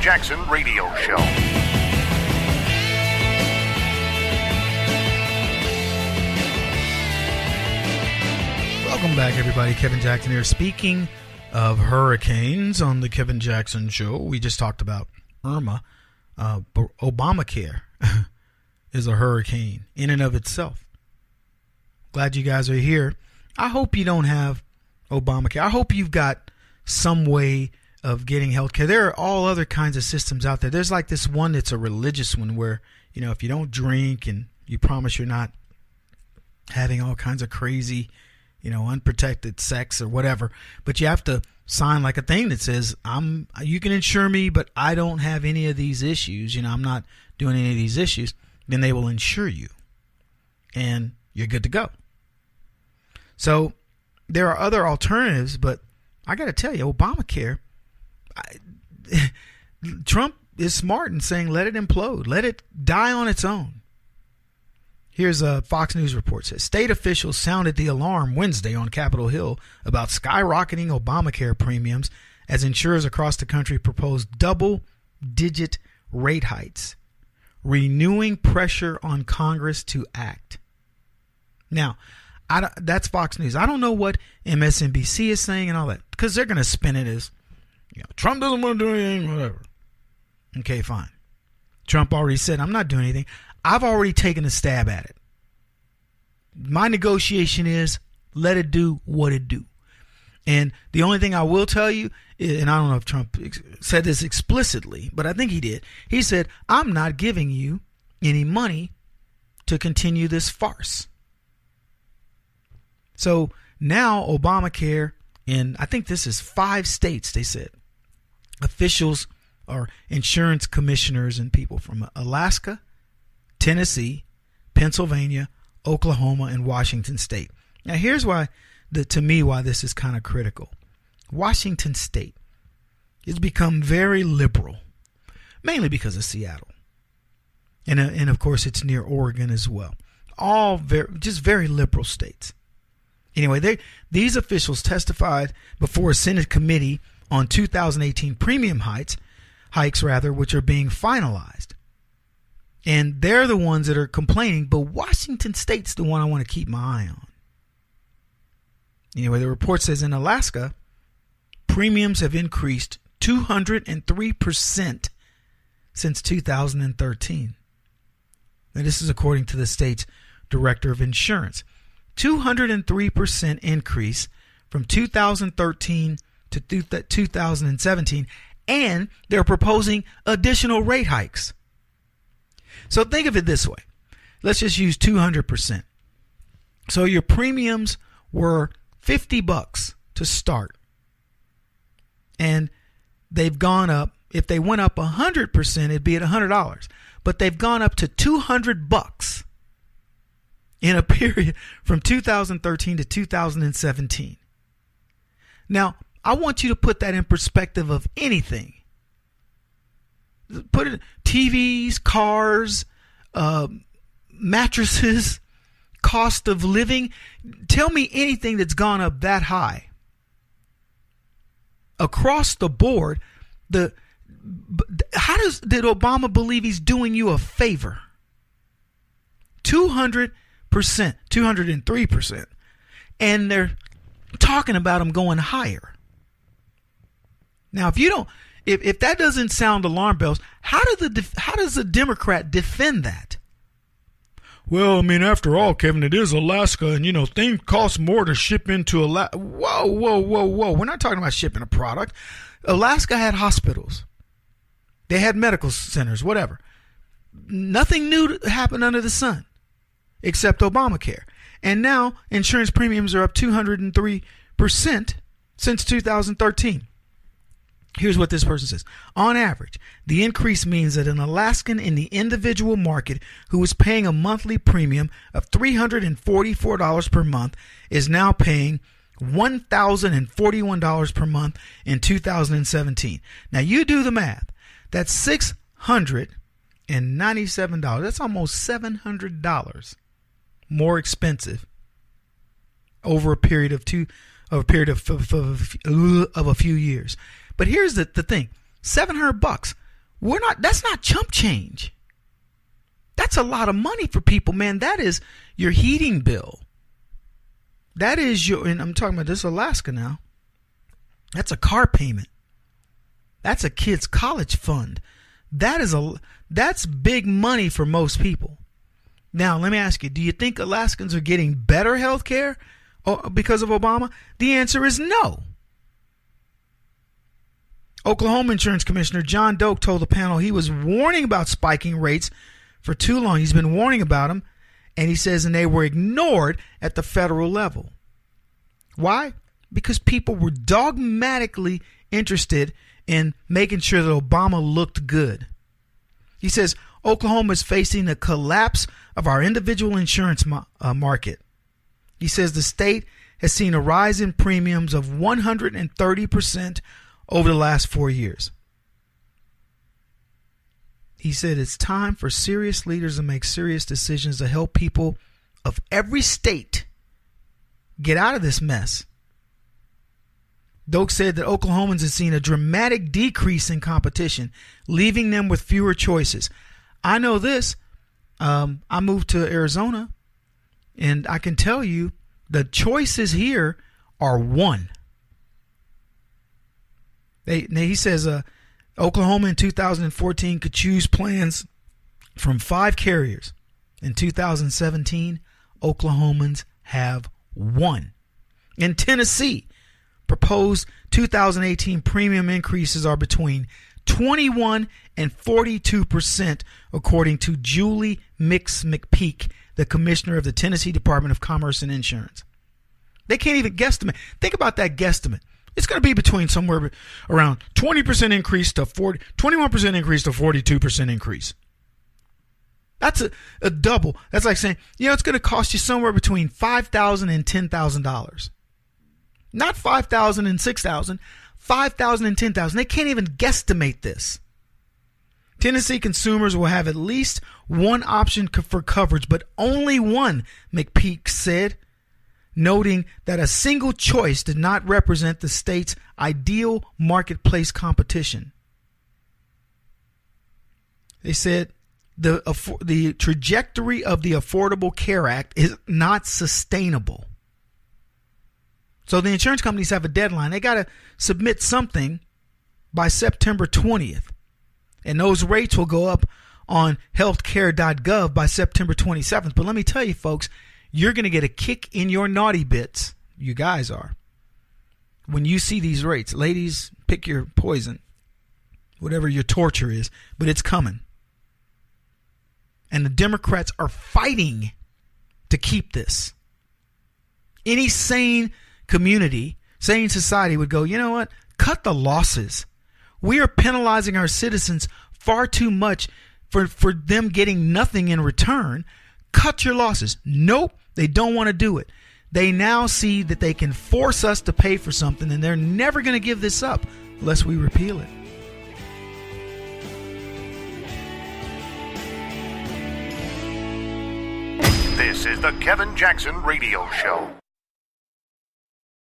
Jackson Radio Show. Welcome back, everybody. Kevin Jackson here. Speaking of hurricanes on the Kevin Jackson Show, we just talked about Irma. Obamacare is a hurricane in and of itself. Glad you guys are here. I hope you don't have Obamacare. I hope you've got some way of getting health care. There are all other kinds of systems out there. There's like this one that's a religious one where, if you don't drink and you promise you're not having all kinds of crazy, unprotected sex or whatever, but you have to sign like a thing that says, you can insure me, but I don't have any of these issues. I'm not doing any of these issues. Then they will insure you and you're good to go. So there are other alternatives, but I got to tell you, Obamacare, Trump is smart in saying, let it implode, let it die on its own. Here's a Fox News report. It says state officials sounded the alarm Wednesday on Capitol Hill about skyrocketing Obamacare premiums as insurers across the country proposed double-digit rate hikes, renewing pressure on Congress to act. Now, that's Fox News. I don't know what MSNBC is saying and all that, because they're going to spin it as, Trump doesn't want to do anything, whatever. Okay, fine. Trump already said, I'm not doing anything. I've already taken a stab at it. My negotiation is let it do what it do. And the only thing I will tell you, and I don't know if Trump said this explicitly, but I think he did. He said, I'm not giving you any money to continue this farce. So now Obamacare in, I think this is 5 states, they said, officials or insurance commissioners and people from Alaska, Tennessee, Pennsylvania, Oklahoma, and Washington State. Now, here's why, to me, why this is kind of critical. Washington State has become very liberal, mainly because of Seattle. And of course, it's near Oregon as well. All very liberal states. Anyway, these officials testified before a Senate committee on 2018 premium hikes, which are being finalized. And they're the ones that are complaining, but Washington State's the one I want to keep my eye on. Anyway, the report says in Alaska, premiums have increased 203% since 2013. Now, this is according to the state's director of insurance. 203% increase from 2013 to 2017, and they're proposing additional rate hikes. So think of it this way. Let's just use 200%. So your premiums were $50 to start. And they've gone up. If they went up 100%, it'd be at $100. But they've gone up to $200 in a period from 2013 to 2017. Now, I want you to put that in perspective of anything. Put it TVs, cars, mattresses, cost of living. Tell me anything that's gone up that high. Across the board, did Obama believe he's doing you a favor? 200%, 203%. And they're talking about him going higher. Now, if that doesn't sound alarm bells, how does a Democrat defend that? Well, I mean, after all, Kevin, it is Alaska, and things cost more to ship into Alaska. Whoa. We're not talking about shipping a product. Alaska had hospitals. They had medical centers, whatever. Nothing new happened under the sun except Obamacare. And now insurance premiums are up 203% since 2013. Here's what this person says. On average, the increase means that an Alaskan in the individual market who was paying a monthly premium of $344 per month is now paying $1,041 per month in 2017. Now you do the math. That's $697. That's almost $700 more expensive over a period of a few years. But here's the thing. $700. That's not chump change. That's a lot of money for people, man. That is your heating bill. That is and I'm talking about this Alaska now. That's a car payment. That's a kid's college fund. That's big money for most people. Now, let me ask you, do you think Alaskans are getting better health care because of Obama? The answer is no. Oklahoma Insurance Commissioner John Doak told the panel he was warning about spiking rates for too long. He's been warning about them, and he says, and they were ignored at the federal level. Why? Because people were dogmatically interested in making sure that Obama looked good. He says Oklahoma is facing a collapse of our individual insurance market. He says the state has seen a rise in premiums of 130% over the last 4 years. He said it's time for serious leaders to make serious decisions to help people of every state get out of this mess. Doak said that Oklahomans have seen a dramatic decrease in competition, leaving them with fewer choices. I know this. I moved to Arizona, and I can tell you the choices here are one. He says Oklahoma in 2014 could choose plans from 5 carriers. In 2017, Oklahomans have 1. In Tennessee, proposed 2018 premium increases are between 21 and 42%, according to Julie McPeak, the commissioner of the Tennessee Department of Commerce and Insurance. They can't even guesstimate. Think about that guesstimate. It's going to be between somewhere around 20% increase to 21% increase to 42% increase. That's a double. That's like saying, it's going to cost you somewhere between $5,000 and $10,000. Not $5,000 and $6,000, $5,000 and $10,000. They can't even guesstimate this. Tennessee consumers will have at least one option for coverage, but only one, McPeak said, noting that a single choice did not represent the state's ideal marketplace competition. They said the trajectory of the Affordable Care Act is not sustainable. So the insurance companies have a deadline. They got to submit something by September 20th. And those rates will go up on healthcare.gov by September 27th. But let me tell you, folks, you're going to get a kick in your naughty bits. You guys are. When you see these rates, ladies, pick your poison, whatever your torture is, but it's coming. And the Democrats are fighting to keep this. Any sane community, sane society would go, you know what? Cut the losses. We are penalizing our citizens far too much for them getting nothing in return. Cut your losses. Nope, they don't want to do it. They now see that they can force us to pay for something, and they're never going to give this up unless we repeal it. This is the Kevin Jackson Radio Show.